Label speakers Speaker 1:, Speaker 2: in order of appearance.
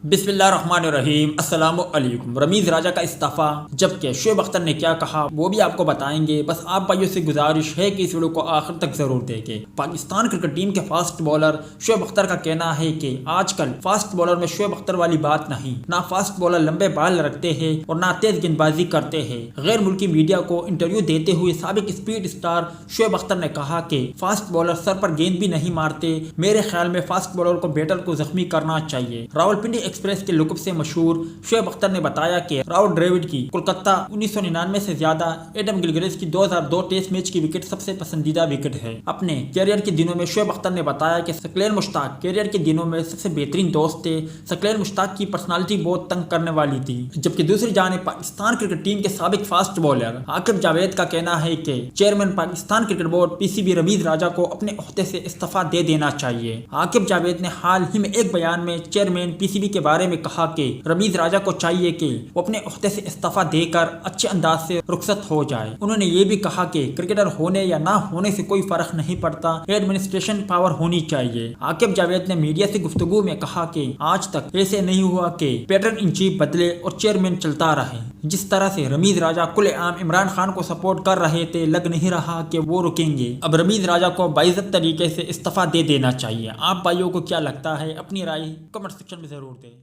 Speaker 1: बिस्मिल्लाहिर्रहमानिर्रहीम अस्सलामु अलैकुम। रमीज़ राजा का इस्तीफ़ा, जबकि शोएब अख्तर ने क्या कहा वो भी आपको बताएंगे। बस आप भाइयों से गुजारिश है कि इस वीडियो को आखिर तक जरूर देखें। पाकिस्तान क्रिकेट टीम के फास्ट बॉलर शोएब अख्तर का कहना है कि आजकल फास्ट बॉलर में शोएब अख्तर वाली बात नहीं, ना फास्ट बॉलर लंबे बाल रखते हैं और ना तेज गेंदबाजी करते हैं। गैर मुल्की मीडिया को इंटरव्यू देते हुए साबिक स्पीड स्टार शोएब अख्तर ने कहा कि फास्ट बॉलर सर पर गेंद भी नहीं मारते। मेरे ख्याल में फास्ट बॉलर को बैटर को जख्मी करना चाहिए। रावलपिंडी एक्सप्रेस के लुकअप से मशहूर शोएब अख्तर ने बताया कि राहुल द्रविड़ की कोलकाता 1999 से ज्यादा एडम गिलक्रिस्ट की 2002 टेस्ट मैच की विकेट सबसे पसंदीदा विकेट है। अपने कैरियर के दिनों में शोएब अख्तर ने बताया कि शकील मुश्ताक कैरियर के दिनों में सबसे बेहतरीन दोस्त थे। शकील मुश्ताक की पर्सनालिटी बहुत तंग करने वाली थी। जबकि दूसरी जानिब पाकिस्तान क्रिकेट टीम के साबिक फास्ट बॉलर आकिब जावेद का कहना है कि chairman Pakistan cricket board PCB Rameez Raja को अपने ओहदे से इस्तीफा दे देना चाहिए। आकिब जावेद ने हाल ही में एक बयान में चेयरमैन पीसीबी के बारे में कहा कि रमीज राजा को चाहिए कि वो अपने ओहदे से इस्तीफा देकर अच्छे अंदाज से रुखसत हो जाए। उन्होंने ये भी कहा कि क्रिकेटर होने या ना होने से कोई फर्क नहीं पड़ता, एडमिनिस्ट्रेशन पावर होनी चाहिए। आकिब जावेद ने मीडिया से गुफ्तगू में कहा कि आज तक ऐसे नहीं हुआ कि पैटर्न इन चीफ बदले और चेयरमैन चलता रहे। जिस तरह से रमीज राजा खुलेआम इमरान खान को सपोर्ट कर रहे थे, लग नहीं रहा कि वो रुकेंगे। अब रमीज राजा को बाइज्जत तरीके से इस्तीफा दे देना चाहिए। आप भाइयों को क्या लगता है? अपनी राय कमेंट सेक्शन में जरूर दें।